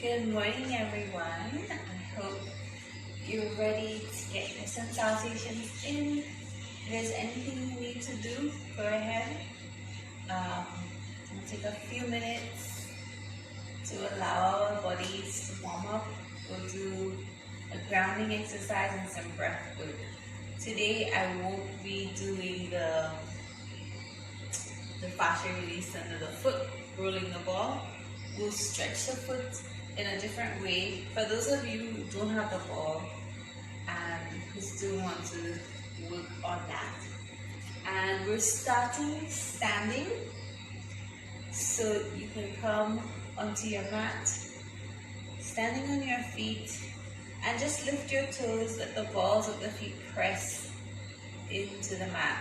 Good morning, everyone. I hope you're ready to get your Sun Salutations in. If there's anything you need to do, go ahead. We'll take a few minutes to allow our bodies to warm up. We'll do a grounding exercise and some breath work. Today, I won't be doing the fascia release under the foot, rolling the ball. We'll stretch the foot in a different way. For those of you who don't have the ball and who still want to work on that. And we're starting standing. So you can come onto your mat, standing on your feet, and just lift your toes, let the balls of the feet press into the mat.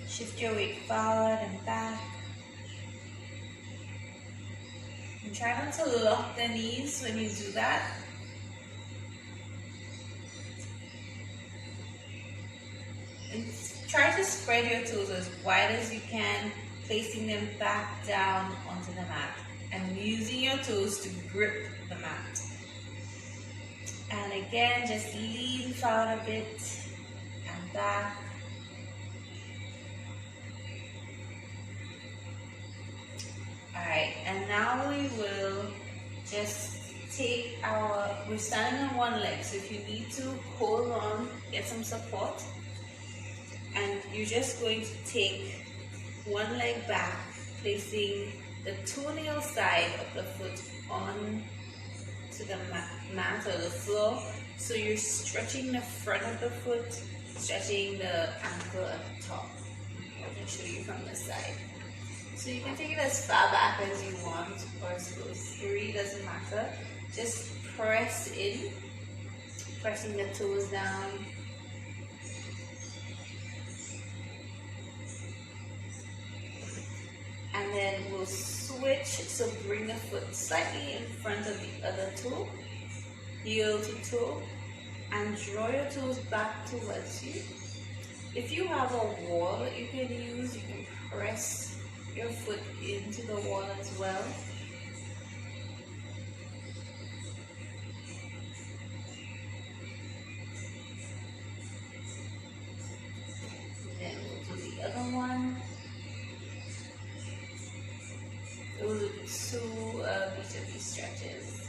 Shift your weight forward and back. And try not to lock the knees when you do that. And try to spread your toes as wide as you can, placing them back down onto the mat and using your toes to grip the mat. And again, just lean forward a bit and back. Alright, and now we will just take we're standing on one leg, so if you need to hold on, get some support, and you're just going to take one leg back, placing the toenail side of the foot on to the mat or the floor, so you're stretching the front of the foot, stretching the ankle at the top. I can show you from this side. So you can take it as far back as you want, or as close, it really doesn't matter. Just press in, pressing the toes down. And then we'll switch, so bring the foot slightly in front of the other toe, heel to toe, and draw your toes back towards you. If you have a wall that you can use, you can press your foot into the wall as well. Then we'll do the other one. We'll do two of each of these stretches.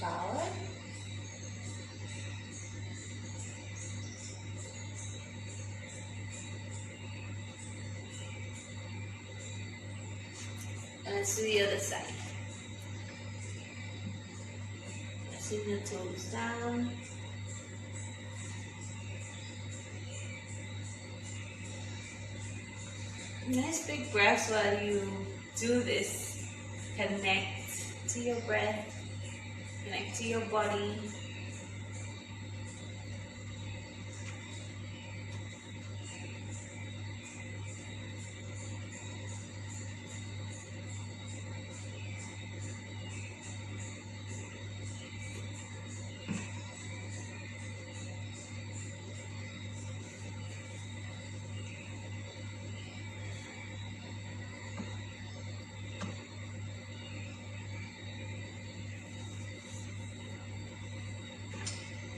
Forward. And let's do the other side. Pressing the toes down. Nice big breaths while you do this. Connect to your breath, connect to your body.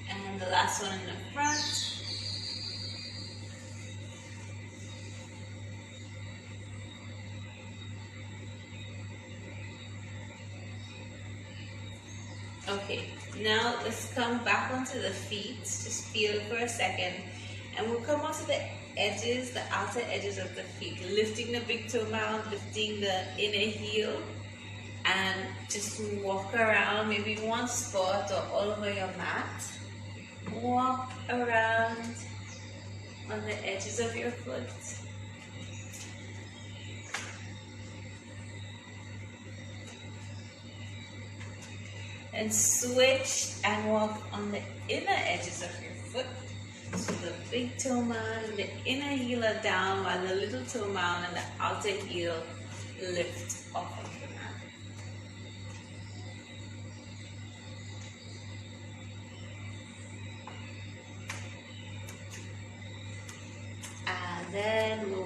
And the last one in the front. Okay, now let's come back onto the feet. Just feel for a second. And we'll come onto the edges, the outer edges of the feet. Lifting the big toe mound, lifting the inner heel. And just walk around, maybe one spot or all over your mat. Walk around on the edges of your foot. And switch and walk on the inner edges of your foot. So the big toe mound and the inner heel are down while the little toe mound and the outer heel lift off of the mat.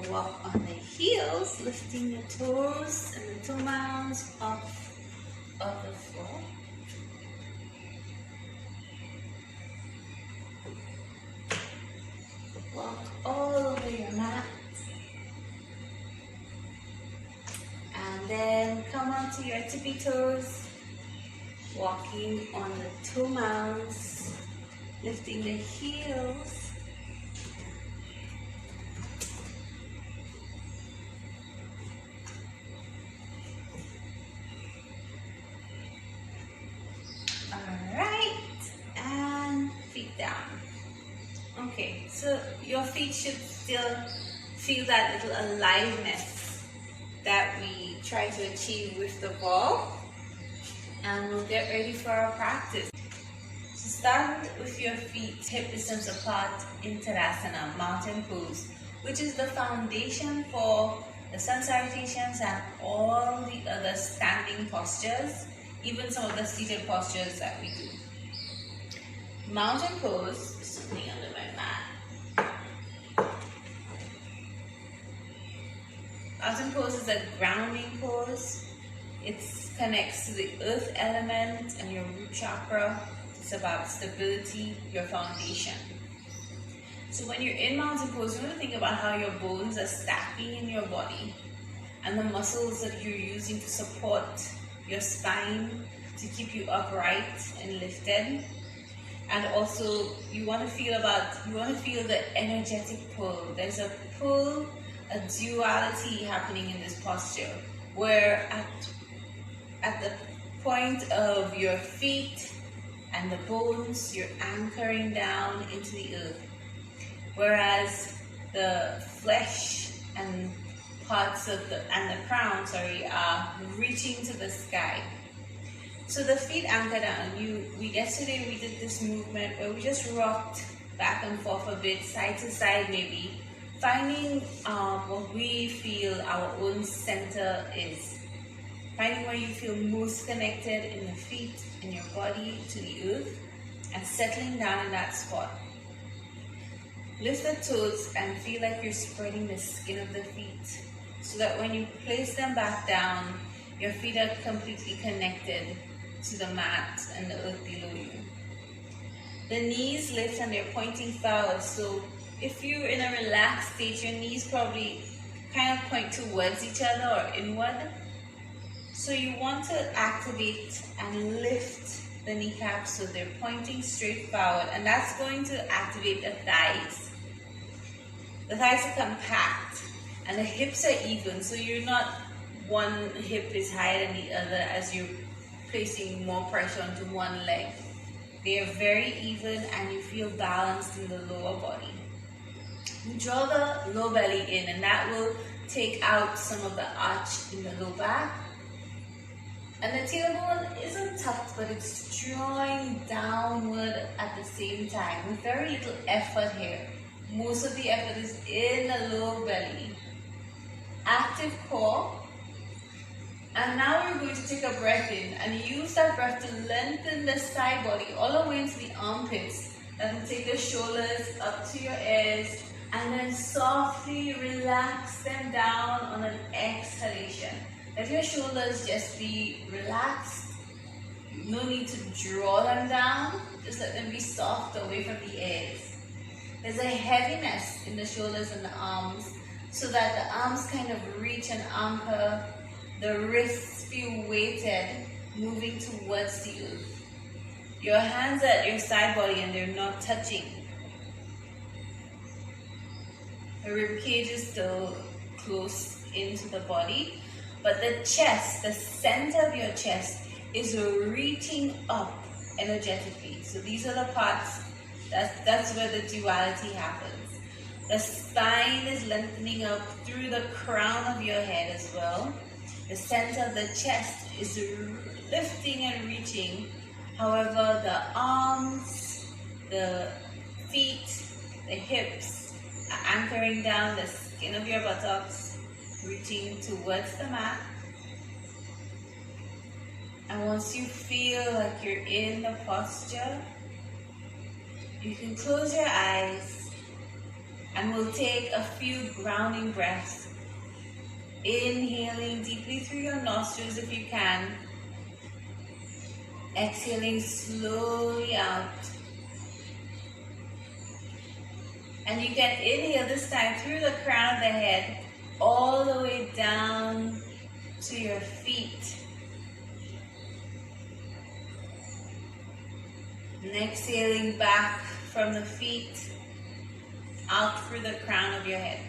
walk on the heels, lifting the toes and the toe mounds off of the floor. Walk all over your mat. And then come onto your tippy toes, walking on the toe mounds, lifting the heels. Okay, so your feet should still feel that little aliveness that we try to achieve with the ball, and we'll get ready for our practice. So start with your feet hip distance apart in Tadasana, mountain pose, which is the foundation for the Sun Salutations and all the other standing postures, even some of the seated postures that we do. Mountain pose, sitting under my mat. Mountain pose is a grounding pose. It connects to the earth element and your root chakra. It's about stability, your foundation. So when you're in mountain pose, you want to think about how your bones are stacking in your body and the muscles that you're using to support your spine to keep you upright and lifted. And also, you want to feel the energetic pull. There's a pull, a duality happening in this posture, where at the point of your feet and the bones, you're anchoring down into the earth, whereas the flesh and parts of the crown, are reaching to the sky. So the feet anchor down. Yesterday we did this movement where we just rocked back and forth a bit, side to side maybe, finding what we feel our own center is. Finding where you feel most connected in the feet, in your body, to the earth, and settling down in that spot. Lift the toes and feel like you're spreading the skin of the feet, so that when you place them back down, your feet are completely connected to the mat and the earth below you. The knees lift and they're pointing forward. So if you're in a relaxed state, your knees probably kind of point towards each other or inward. So you want to activate and lift the kneecaps so they're pointing straight forward, and that's going to activate the thighs. The thighs are compact and the hips are even, so you're not one hip is higher than the other as you're placing more pressure onto one leg. They are very even and you feel balanced in the lower body. You draw the low belly in, and that will take out some of the arch in the low back. And the tailbone isn't tucked, but it's drawing downward at the same time with very little effort here. Most of the effort is in the low belly. Active core. And now we're going to take a breath in and use that breath to lengthen the side body all the way into the armpits. And take the shoulders up to your ears and then softly relax them down on an exhalation. Let your shoulders just be relaxed. No need to draw them down. Just let them be soft away from the ears. There's a heaviness in the shoulders and the arms, so that the arms kind of reach and anchor. The wrists feel weighted, moving towards the earth. Your hands are at your side body and they're not touching. The rib cage is still close into the body, but the chest, the center of your chest, is reaching up energetically. So these are the parts, that's where the duality happens. The spine is lengthening up through the crown of your head as well. The center of the chest is lifting and reaching. However, the arms, the feet, the hips are anchoring down the skin of your buttocks, reaching towards the mat. And once you feel like you're in the posture, you can close your eyes And we'll take a few grounding breaths. Inhaling deeply through your nostrils if you can. Exhaling slowly out. And you can inhale this time through the crown of the head all the way down to your feet. And exhaling back from the feet out through the crown of your head.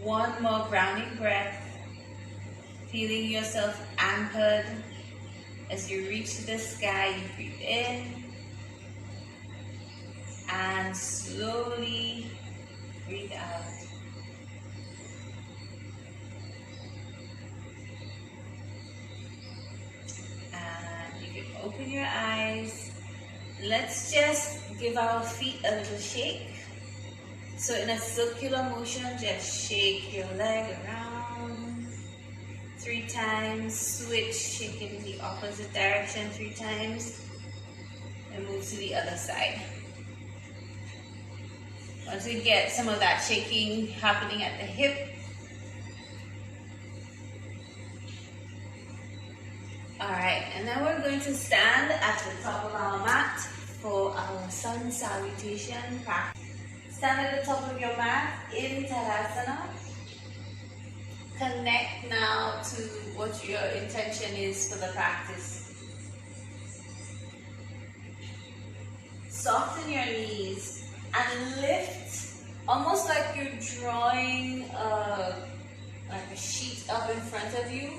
One more grounding breath, feeling yourself anchored as you reach the sky. You breathe in and slowly breathe out. And you can open your eyes. Let's just give our feet a little shake. So in a circular motion, just shake your leg around 3 times, switch, shake it in the opposite direction 3 times, and move to the other side. Once we get some of that shaking happening at the hip, alright, and then we're going to stand at the top of our mat for our Sun Salutation practice. Stand at the top of your mat in Tadasana. Connect now to what your intention is for the practice. Soften your knees and lift, almost like you're drawing like a sheet up in front of you.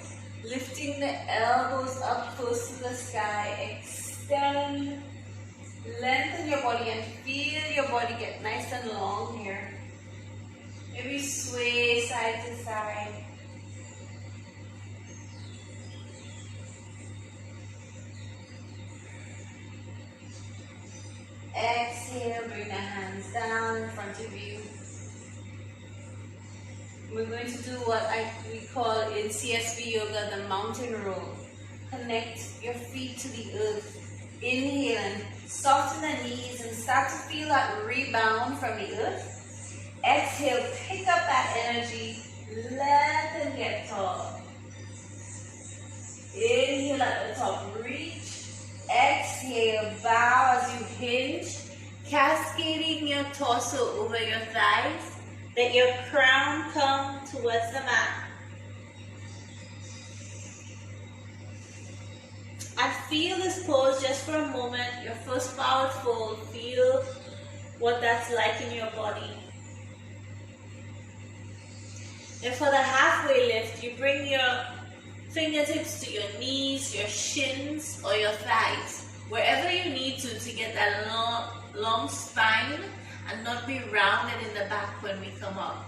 Lifting the elbows up close to the sky. Extend. Lengthen your body and feel your body get nice and long here. Maybe sway side to side. Exhale, bring the hands down in front of you. We're going to do what we call in CSB yoga the mountain roll. Connect your feet to the earth. Inhale and soften the knees and start to feel that rebound from the earth. Exhale, pick up that energy, lengthen, get tall. Inhale at the top, reach. Exhale, bow as you hinge, cascading your torso over your thighs. Let your crown come towards the mat. And feel this pose just for a moment, your first forward fold. Feel what that's like in your body. And for the halfway lift, you bring your fingertips to your knees, your shins, or your thighs. Wherever you need to get that long spine and not be rounded in the back when we come up.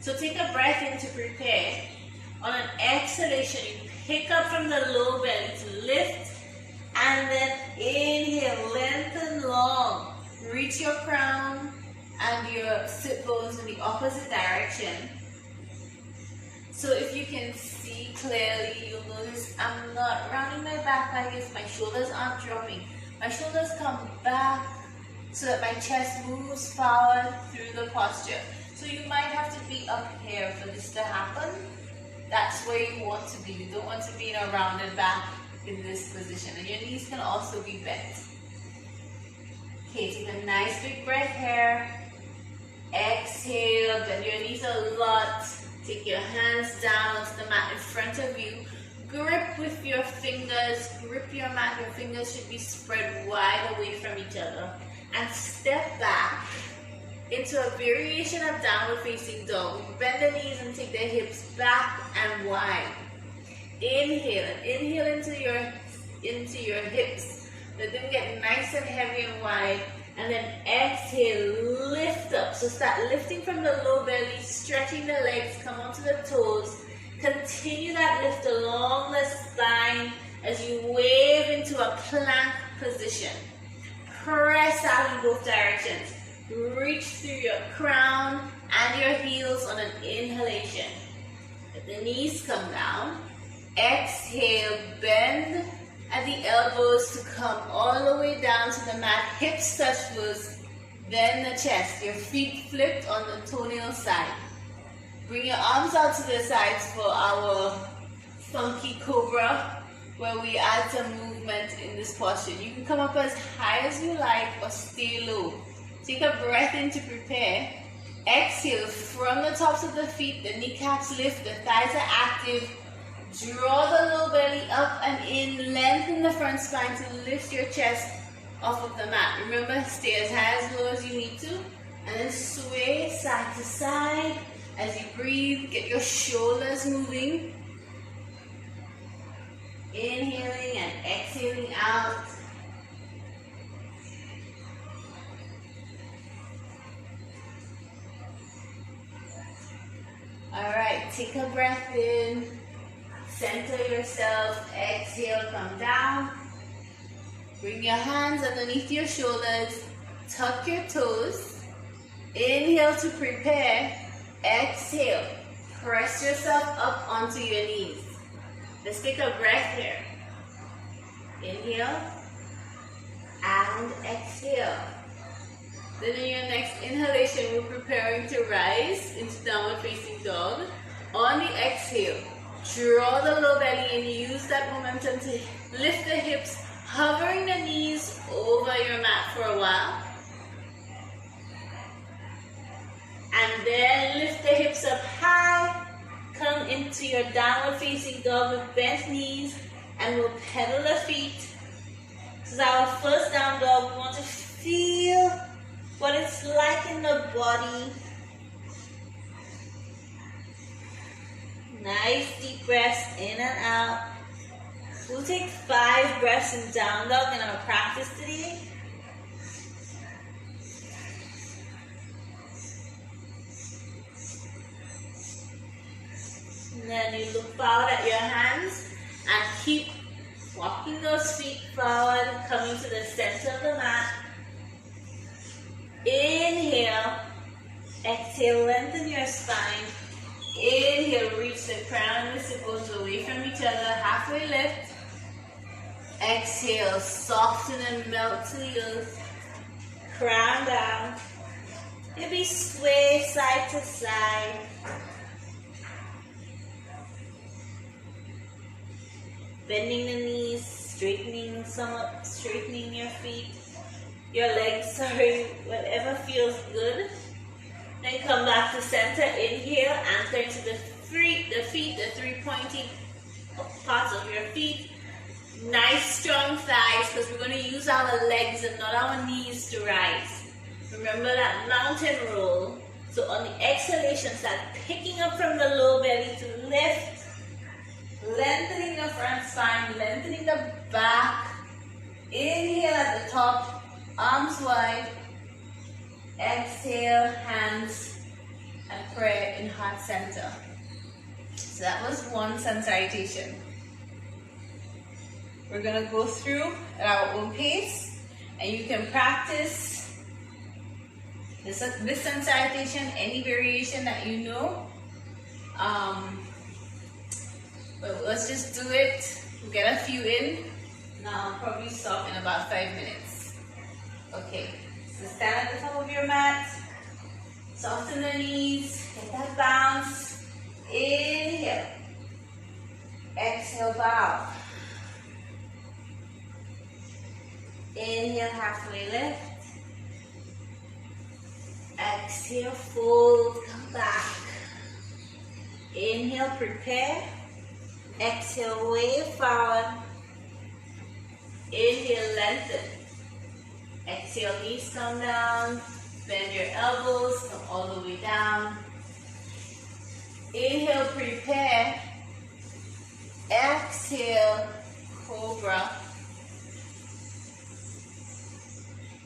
So take a breath in to prepare. On an exhalation, you pick up from the low belly to lift, and then inhale, lengthen long. Reach your crown and your sit bones in the opposite direction. So if you can see clearly, you'll notice I'm not rounding my back like this. My shoulders aren't dropping. My shoulders come back so that my chest moves forward through the posture. So you might have to be up here for this to happen. That's where you want to be. You don't want to be in a rounded back in this position. And your knees can also be bent. Okay, take a nice big breath here. Exhale, bend your knees a lot. Take your hands down onto the mat in front of you. Grip with your fingers. Grip your mat. Your fingers should be spread wide away from each other. And step back into a variation of downward facing dog. Bend the knees and take the hips back and wide. Inhale and inhale into your hips. Let them get nice and heavy and wide. And then exhale, lift up. So start lifting from the low belly, stretching the legs, come onto the toes. Continue that lift along the spine as you wave into a plank position. Press out in both directions. Reach through your crown and your heels on an inhalation. Let the knees come down. Exhale, bend at the elbows to come all the way down to the mat. Hips touch first, Then the chest, your feet flipped on the toenail side. Bring your arms out to the sides for our funky cobra, where we add some movement in this posture. You can come up as high as you like or stay low. Take a breath in to prepare. Exhale from the tops of the feet, the kneecaps lift, the thighs are active. Draw the low belly up and in, lengthen the front spine to lift your chest off of the mat. Remember, stay as high as low as you need to, and then sway side to side as you breathe. Get your shoulders moving. Inhaling and exhaling out. Alright, take a breath in, center yourself, exhale, come down. Bring your hands underneath your shoulders, tuck your toes. Inhale to prepare, exhale, press yourself up onto your knees. Let's take a breath here. Inhale and exhale. Then in your next inhalation, we're preparing to rise into downward facing dog. On the exhale, draw the low belly and use that momentum to lift the hips, hovering the knees over your mat for a while. And then lift the hips up high. Come into your downward facing dog with bent knees, and we'll pedal the feet. This is our first down dog. We want to feel what it's like in the body. Nice deep breaths in and out. We'll take 5 breaths in down dog in our practice today. And then you look forward at your hands and keep walking those feet forward, coming to the center of the mat. Inhale, exhale, lengthen your spine. Inhale, reach the crown and the sipples away from each other, halfway lift. Exhale, soften and melt to the earth. Crown down. Maybe sway side to side. Bending the knees, straightening somewhat, straightening your feet, your legs, whatever feels good. Then come back to center, inhale, anchor into the feet, the 3 pointy parts of your feet. Nice strong thighs, because we're going to use our legs and not our knees to rise. Remember that mountain roll. So on the exhalation, start picking up from the low belly to lift. Lengthening the front spine, lengthening the back. Inhale at the top, arms wide. Exhale, hands and prayer in heart center. So that was one Sun Salutation. We're going to go through at our own pace, and you can practice this Sun Salutation, any variation that you know. But let's just do it. We'll get a few in. Now I'll probably stop in about 5 minutes. Okay, so stand at the top of your mat. Soften the knees. Get that bounce. Inhale. Exhale, bow. Inhale, halfway lift. Exhale, fold, come back. Inhale, prepare. Exhale, way forward. Inhale, lengthen. Exhale, knees come down. Bend your elbows, come all the way down. Inhale, prepare. Exhale, cobra.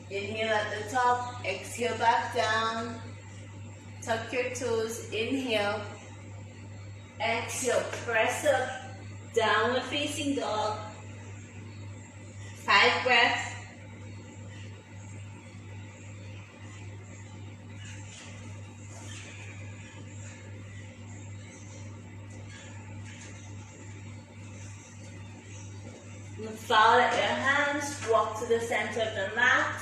Inhale at the top, exhale back down. Tuck your toes, inhale. Exhale, press up, downward facing dog. 5 breaths. Look forward at your hands, walk to the center of the mat.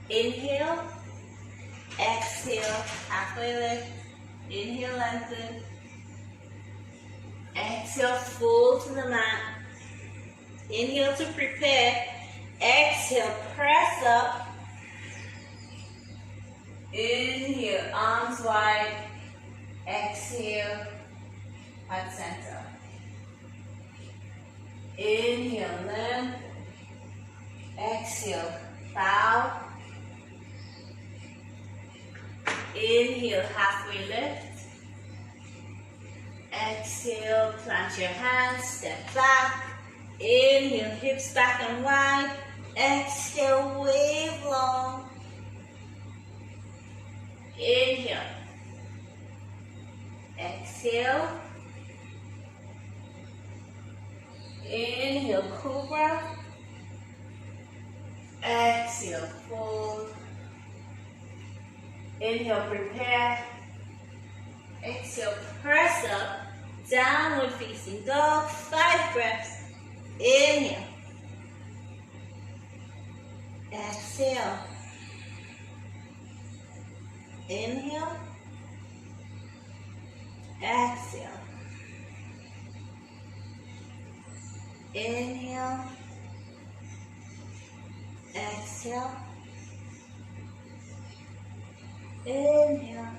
Inhale, Exhale, halfway lift. Inhale, lengthen. Exhale, fold to the mat. Inhale to prepare. Exhale, press up. Inhale, arms wide. Exhale, heart center. Inhale, length. Exhale, bow. Inhale, halfway lift. Exhale, plant your hands, step back. Inhale, hips back and wide. Exhale, wave long. Inhale. Exhale. Inhale, cobra. Exhale, fold. Inhale, prepare. Exhale, press up. Downward facing dog. 5 breaths. Inhale. Exhale. Inhale. Exhale. Inhale. Exhale. Inhale.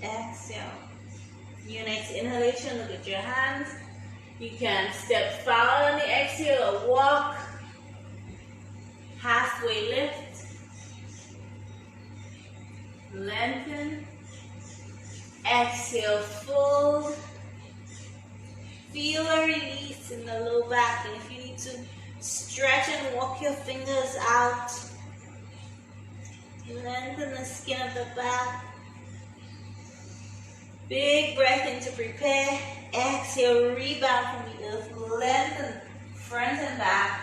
Exhale. Your next inhalation, look at your hands. You can step forward on the exhale or walk. Halfway lift. Lengthen. Exhale, fold. Feel a release in the low back. And if you need to stretch and walk your fingers out, lengthen the skin of the back. Big breath in to prepare. Exhale, rebound from the earth. Lengthen front and back.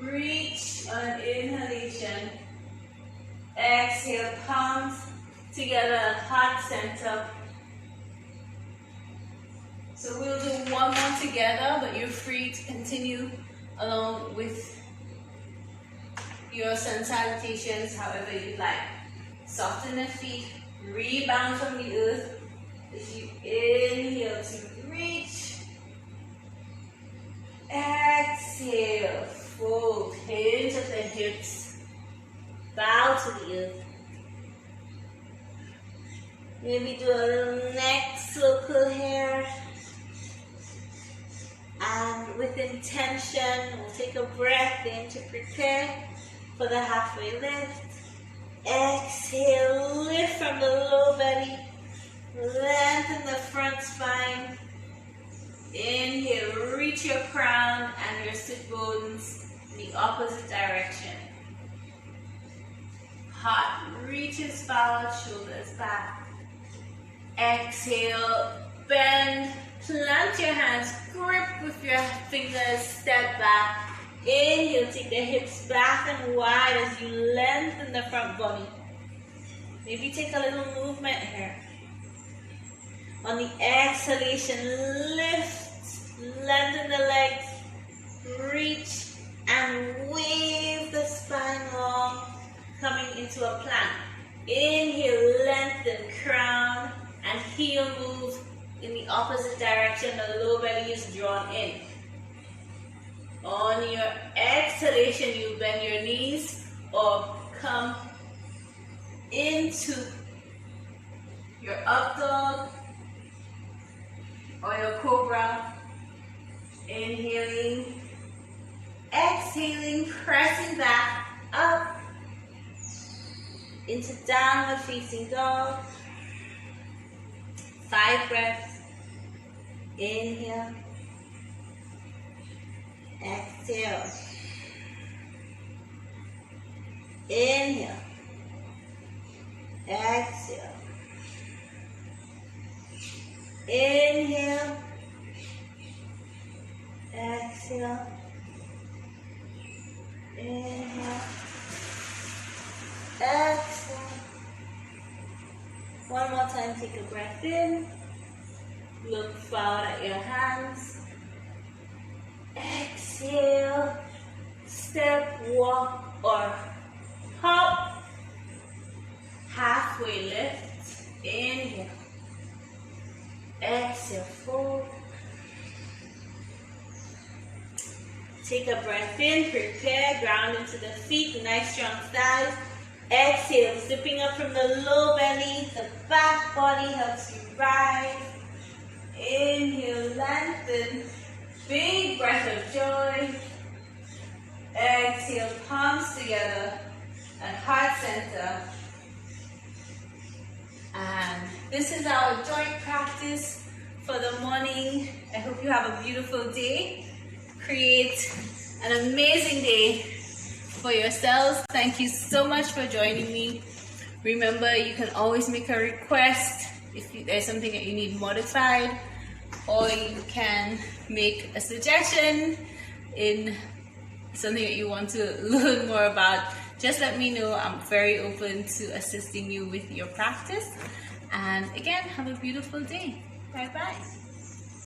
Reach on inhalation. Exhale, palms together at heart center. So we'll do one more together, but you're free to continue along with your Sun Salutations however you like. Soften the feet, rebound from the earth. As you inhale to reach, exhale, fold, hinge at the hips, bow to the earth. Maybe do a little neck circle here. And with intention, we'll take a breath in to prepare for the halfway lift. Exhale, lift from the low belly. Lengthen the front spine. Inhale, reach your crown and your sit bones in the opposite direction. Heart reaches forward, shoulders back. Exhale, bend, plant your hands, grip with your fingers, step back. Inhale, take the hips back and wide as you lengthen the front body. Maybe take a little movement here. On the exhalation, lift, lengthen the legs, reach and wave the spine long, coming into a plank. Inhale, lengthen, crown and heel move in the opposite direction. The low belly is drawn in. On your exhalation, you bend your knees or come into your up dog or your cobra. Inhaling, exhaling, pressing back up into downward facing dog. 5 breaths. Inhale, exhale, inhale, exhale, inhale, exhale, inhale, exhale. One more time, take a breath in. Look forward at your hands. Exhale, step, walk or hop. halfway lift. Inhale. Exhale, fold. Take a breath in, prepare, ground into the feet, nice strong thighs. Exhale, zipping up from the low belly, the back body helps you rise. Inhale, lengthen, big breath of joy. Exhale, palms together at heart center. And this is our joint practice for the morning. I hope you have a beautiful day. Create an amazing day for yourselves. Thank you so much for joining me. Remember, you can always make a request if there's something that you need modified, or you can make a suggestion in something that you want to learn more about. Just let me know. I'm very open to assisting you with your practice. And again, have a beautiful day. Bye bye.